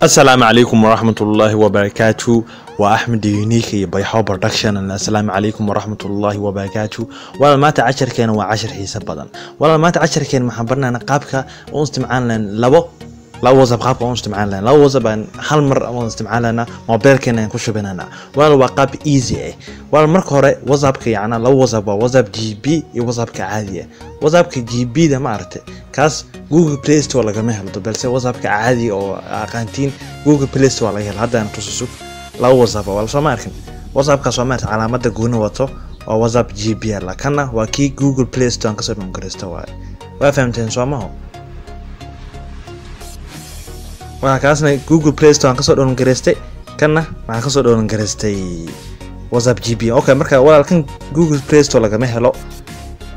السلام عليكم ورحمة الله وبركاته وأحمد يونيكي بيحو برودكشن. السلام عليكم ورحمة الله وبركاته. ولا ما تعشر كان وعشر حساب بدن ولا ما تعشر كان محبرنا نقابك ونستمعنا لبو لا وظب قابك ونستمعنا لا وظب هل مرة ونستمعنا موبايل كنا نخش بيننا ولا وقاب إيزي ولا مرة هراء وظبك يعني لو وظب جي بي يوظبك عادية وظبك جي بي ده ما عرفت كاس جوجل بلاي ستور laga ma helo balse WhatsApp-ka caadi oo aqaantiin Google Play Store laga helo hadda aan tusiso la WhatsApp wala soo ma arkin WhatsApp-ka soo ma calaamada gooni wato oo WhatsApp GB la kana waa kii Google Play Store ka soo dhunkarista waa fahamteen soo ma ho waa kaasna Google Play Store ka soo dhunkaristay kana waxa ka soo dhunkaristay WhatsApp GB okay marka walaalkan Google Play Store laga ma helo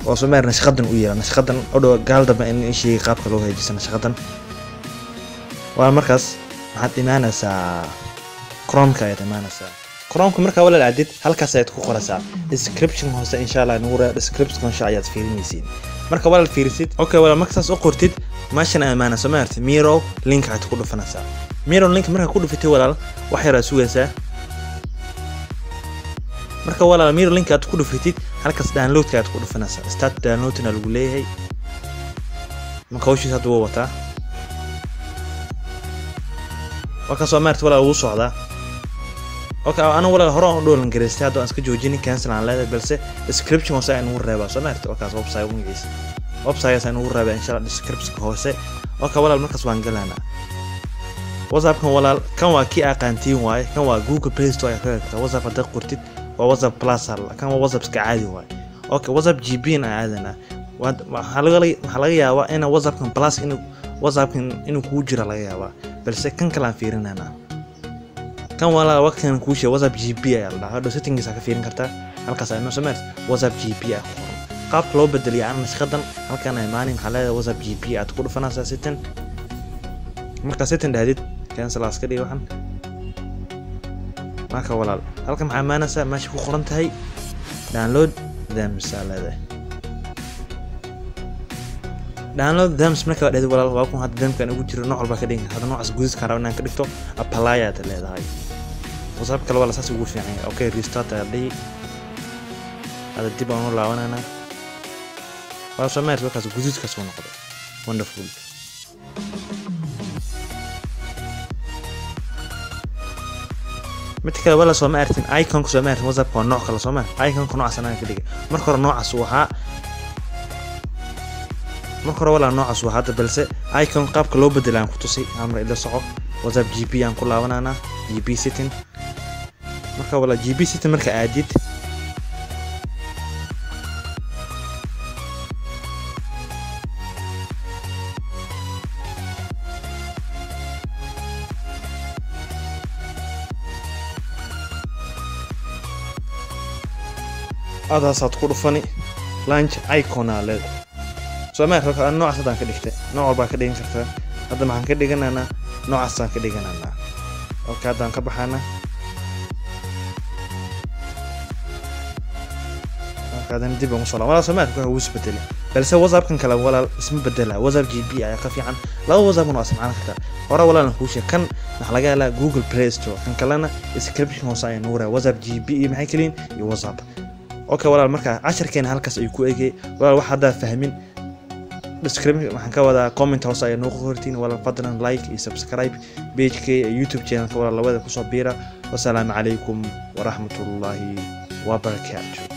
وسمعنا نشخدن ويا نشخدن أو قال ده بإن شيء قاب كلو هيجي سنة نشخدن والمركز حتى معنا سا كروم كايت معنا سا كروم كمركز ولا العديد هل كاسات كوخرة سا description هو إن شاء الله نورا description كون شايات في الميسين مركز ولا الفيرسيت أوكي ولا مركز أقرتيد ماشينا معنا سمعت ميرو لينك هتقوله في نسا ميرو لينك مركز كله في تولا وحيرة سوية سا marka wala miro link aad ku dhufatid halkaas download ka aad ku dhufanaysaa start downloadna lagu leeyahay marka hawshiisa hadda wata waka soo maartay wala uu socdaa okay ana wala hore oo doolan gareystay hadda aan iska joojin cancel aan leeyahay balse description hoose aan u reebaa soo maartay wakaas website aan u reebaa insha Allah description hoose okay wala markaas waan galaana WhatsApp kan wala kan waa ki aqaantiin waay kan waa Google Play Store ka WhatsApp hadda qortid وواتساب بلاس كان واتساب كعادي واي اوكي واتساب جي بي انا عادنا waxaa laga yaabaa in WhatsApp kan plus WhatsApp inuu ku jiro laga yaabaa balse kan kala fiirinana kan wala waqtigan ku sheey WhatsApp GB ayaa la dhahaa settings ka fiirin kartaa halkaas ay noo sameeyay WhatsApp GB ah qaab loo bedeliyo aan nashqadan halkan ay maanin xalada WhatsApp GB aad ku dhufanaysaa setting marka setting dhaadid cancel aska dhig waxan marka walaal halkan maxaa maanaysa maashi ku qoran tahay download thems alada download thems marka dhayd walaal waa ku hadda demkan ugu jiro nooc walba ka dhigin hadda noocaas guudis ka rabnaan ka dhigto apply aad leedahay WhatsApp kale wala saas ugu fiican okay restart aad hada dib aan laawanana waa soo maartay wakaas guudis ka soo noqdo wonderful متكلم ولا سو ما أرتين أيكون سو ما أرتين وزاب كون نوع كلا سو ما أيكون كون نوع سنة كده مركور نوع سوها مركور ولا نوع سوها هذا بلسه أيكون قاب كلو بدلان كتوسي أمر إذا صعب وزاب جي بي أن كلها وانا جي بي ستين مركور ولا جي بي ستين مركور أديت هذا صوت فني لانش ايكون على سو ما هو النوع سدان كدغته نوع با كدين كرتا هذا ما كدغنا نوع سان كدغنا اوكي هذا كبخانا هذا ندي بمصلا ولا سمعت هو اسبتلي بس WhatsApp كان كلا ولا اسم بدله WhatsApp جي بي اي كفيعن لا WhatsApp مناسب معنا كتا ورا ولا نخوش كان نحلقه لا جوجل بلاي ستور كان كلنا description وصاي نوره WhatsApp جي بي maxay kaliin iyo WhatsApp اوكي ولا marka casharkeena halkaas ay ku eegay wala wax hada fahmin description waxaan ka wada comment hoos ay noo qortiin wala fadlan like iyo subscribe page-ka YouTube channel-ka wala labada ku soo biira wassalaamu calaykum wa rahmatullahi wa barakatuh.